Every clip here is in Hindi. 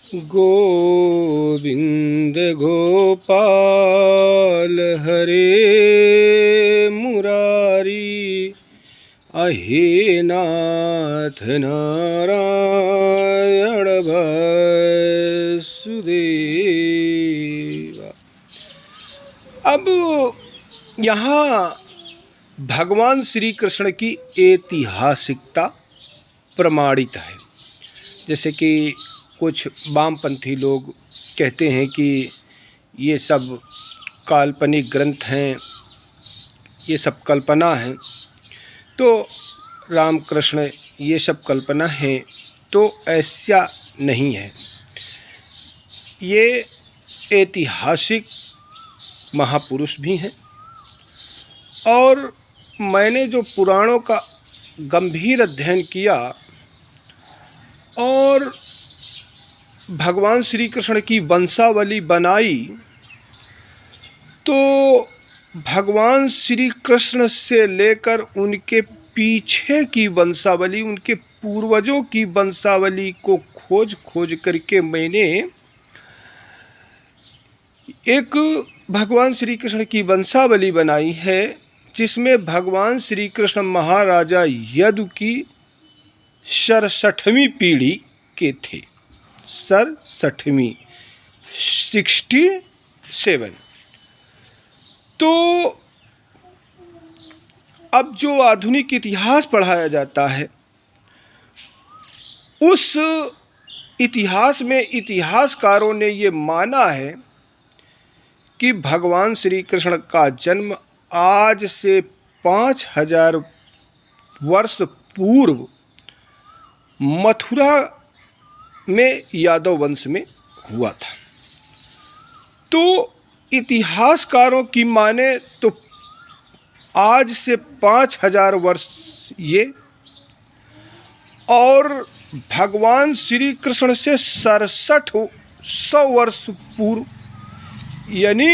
गोविंद गोपाल हरे मुरारी, अहे नाथ नारायण वासुदेव। अब यहाँ भगवान श्री कृष्ण की ऐतिहासिकता प्रमाणित है। जैसे कि कुछ वामपंथी लोग कहते हैं कि ये सब काल्पनिक ग्रंथ हैं, ये सब कल्पना है। तो रामकृष्ण ये सब कल्पना है तो ऐसा नहीं है। ये ऐतिहासिक महापुरुष भी हैं और मैंने जो पुराणों का गंभीर अध्ययन किया और भगवान श्री कृष्ण की वंशावली बनाई तो भगवान श्री कृष्ण से लेकर उनके पीछे की वंशावली, उनके पूर्वजों की वंशावली को खोज खोज करके मैंने एक भगवान श्री कृष्ण की वंशावली बनाई है, जिसमें भगवान श्री कृष्ण महाराजा यदु की 67वीं पीढ़ी के थे। 67वीं 67। तो अब जो आधुनिक इतिहास पढ़ाया जाता है उस इतिहास में इतिहासकारों ने ये माना है कि भगवान श्री कृष्ण का जन्म आज से 5000 वर्ष पूर्व मथुरा में यादव वंश में हुआ था। तो इतिहासकारों की माने तो आज से 5000 वर्ष ये, और भगवान श्री कृष्ण से 6700 वर्ष पूर्व, यानी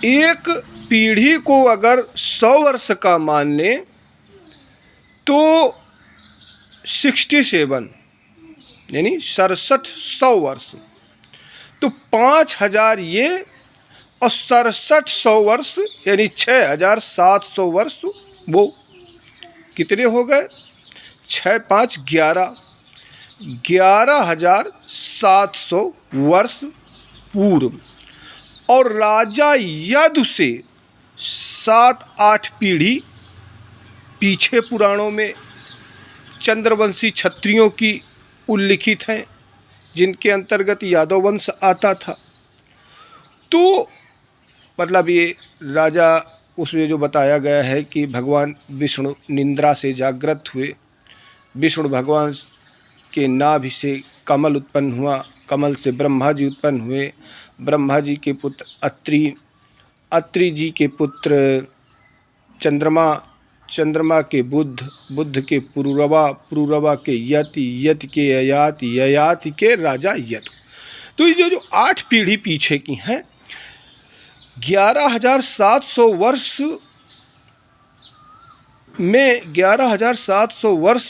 एक पीढ़ी को अगर 100 वर्ष का मान लें तो 67 यानी 6700 वर्ष, तो 5000 ये और 6700 वर्ष यानी 6700 वर्ष, वो कितने हो गए? 6 5 11, 11700 वर्ष पूर्व। और राजा यदु से 7-8 पीढ़ी पीछे पुराणों में चंद्रवंशी क्षत्रियों की उल्लिखित हैं, जिनके अंतर्गत यादव वंश आता था। तो मतलब ये राजा, उसमें जो बताया गया है कि भगवान विष्णु निद्रा से जागृत हुए, विष्णु भगवान के नाभि से कमल उत्पन्न हुआ, कमल से ब्रह्मा जी उत्पन्न हुए, ब्रह्मा जी के पुत्र अत्रि, अत्रि जी के पुत्र चंद्रमा, चंद्रमा के बुध, बुध के पुरुरवा, पुरुरवा के यति, यति के ययाति, ययाति के राजा यदु। तो ये जो 8 पीढ़ी पीछे की हैं, 11700 वर्ष में 11700 वर्ष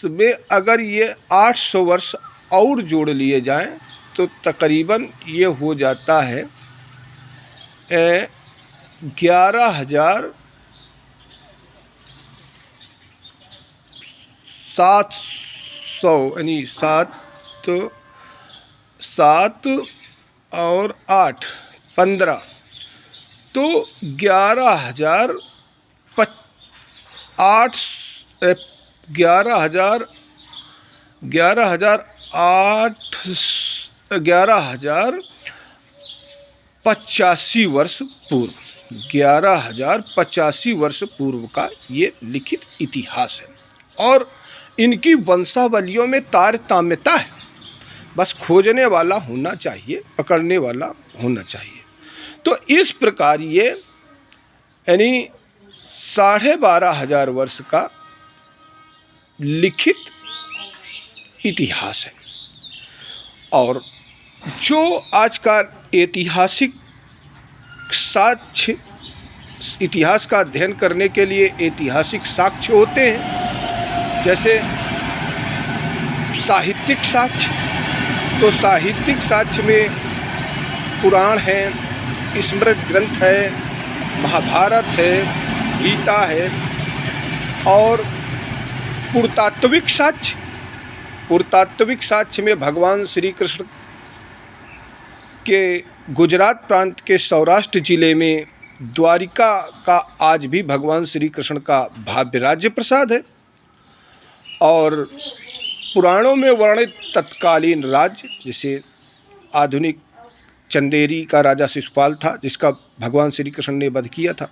में अगर ये 800 वर्ष और जोड़ लिए जाएं तो तकरीबन ये हो जाता है 11700, यानी 7 और 8 15, तो 11085 वर्ष पूर्व, 11085 वर्ष पूर्व का ये लिखित इतिहास है। और इनकी वंशावलियों में तारतम्यता है, बस खोजने वाला होना चाहिए, पकड़ने वाला होना चाहिए। तो इस प्रकार ये यानी 12,500 वर्ष का लिखित इतिहास है। और जो आज का ऐतिहासिक साक्ष्य, इतिहास का अध्ययन करने के लिए ऐतिहासिक साक्ष्य होते हैं, जैसे साहित्यिक साक्ष्य, तो साहित्यिक साक्ष्य में पुराण है, स्मृत ग्रंथ है, महाभारत है, गीता है। और पुरातात्विक साक्ष्य में भगवान श्री कृष्ण के गुजरात प्रांत के सौराष्ट्र जिले में द्वारिका का आज भी भगवान श्री कृष्ण का भव्य राज्य प्रसाद है। और पुराणों में वर्णित तत्कालीन राज्य, जैसे आधुनिक चंदेरी का राजा शिशुपाल था, जिसका भगवान श्री कृष्ण ने वध किया था,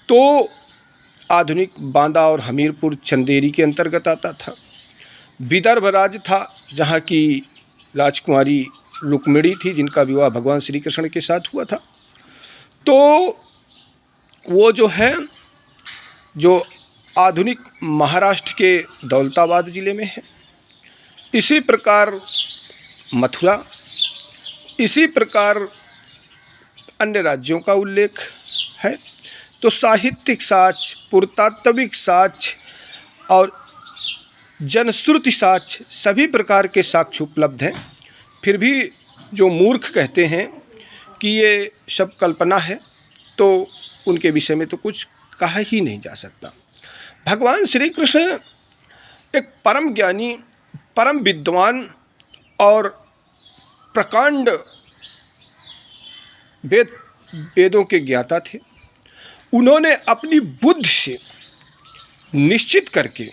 तो आधुनिक बांदा और हमीरपुर चंदेरी के अंतर्गत आता था। विदर्भ राज्य था, जहाँ की राजकुमारी रुक्मिणी थी, जिनका विवाह भगवान श्री कृष्ण के साथ हुआ था। तो वो जो है, जो आधुनिक महाराष्ट्र के दौलताबाद ज़िले में है। इसी प्रकार मथुरा, इसी प्रकार अन्य राज्यों का उल्लेख है। तो साहित्यिक साक्ष्य, पुरातात्विक साक्ष्य और जनश्रुति साक्ष्य, सभी प्रकार के साक्ष्य उपलब्ध हैं। फिर भी जो मूर्ख कहते हैं कि ये सब कल्पना है, तो उनके विषय में तो कुछ कहा ही नहीं जा सकता। भगवान श्री कृष्ण एक परम ज्ञानी, परम विद्वान और प्रकांड वेदों के ज्ञाता थे। उन्होंने अपनी बुद्धि से निश्चित करके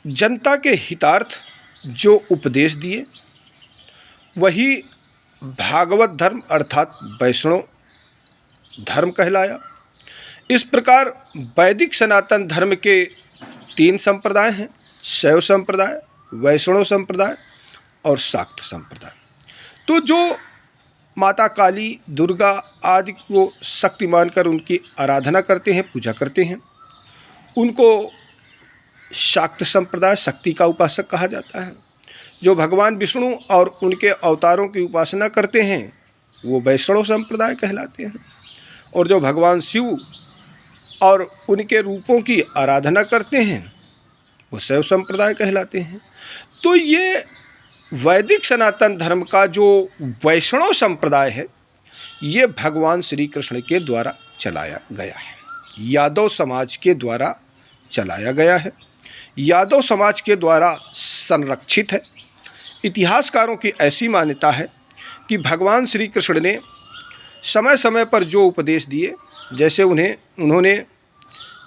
जनता के हितार्थ जो उपदेश दिए, वही भागवत धर्म अर्थात वैष्णव धर्म कहलाया। इस प्रकार वैदिक सनातन धर्म के 3 संप्रदाय हैं: शैव संप्रदाय, वैष्णव संप्रदाय और शाक्त संप्रदाय। तो जो माता काली, दुर्गा आदि को शक्ति मानकर उनकी आराधना करते हैं, पूजा करते हैं, उनको शाक्त संप्रदाय, शक्ति का उपासक कहा जाता है। जो भगवान विष्णु और उनके अवतारों की उपासना करते हैं, वो वैष्णव संप्रदाय कहलाते हैं। और जो भगवान शिव और उनके रूपों की आराधना करते हैं, वो शैव संप्रदाय कहलाते हैं। तो ये वैदिक सनातन धर्म का जो वैष्णव संप्रदाय है, ये भगवान श्री कृष्ण के द्वारा चलाया गया है, यादव समाज के द्वारा चलाया गया है, यादव समाज के द्वारा संरक्षित है। इतिहासकारों की ऐसी मान्यता है कि भगवान श्री कृष्ण ने समय समय पर जो उपदेश दिए, जैसे उन्होंने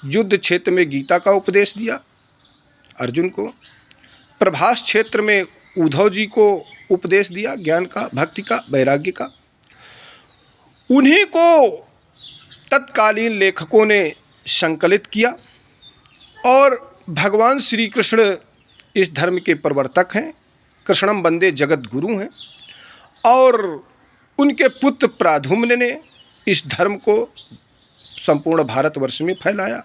युद्ध क्षेत्र में गीता का उपदेश दिया अर्जुन को, प्रभास क्षेत्र में उद्धव जी को उपदेश दिया ज्ञान का, भक्ति का, वैराग्य का, उन्हीं को तत्कालीन लेखकों ने संकलित किया। और भगवान श्री कृष्ण इस धर्म के प्रवर्तक हैं, कृष्णम वंदे जगत गुरु हैं। और उनके पुत्र प्राद्युम्न ने इस धर्म को संपूर्ण भारतवर्ष में फैलाया।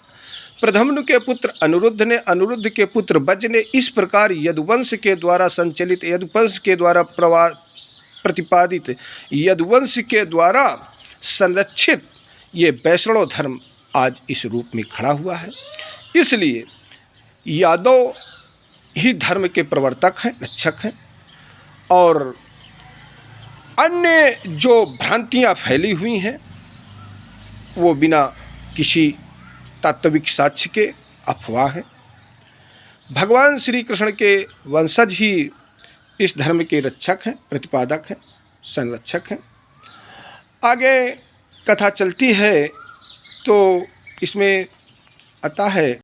प्रद्युम्न के पुत्र अनिरुद्ध ने, अनिरुद्ध के पुत्र वज्र ने, इस प्रकार यदुवंश के द्वारा संचलित, यदुवंश के द्वारा प्रतिपादित, यदुवंश के द्वारा संरक्षित ये वैष्णव धर्म आज इस रूप में खड़ा हुआ है। इसलिए यादव ही धर्म के प्रवर्तक हैं, रक्षक हैं। और अन्य जो भ्रांतियाँ फैली हुई हैं, वो बिना किसी तात्विक साक्ष्य के अफवाह हैं। भगवान श्री कृष्ण के वंशज ही इस धर्म के रक्षक हैं, प्रतिपादक हैं, संरक्षक हैं। आगे कथा चलती है तो इसमें आता है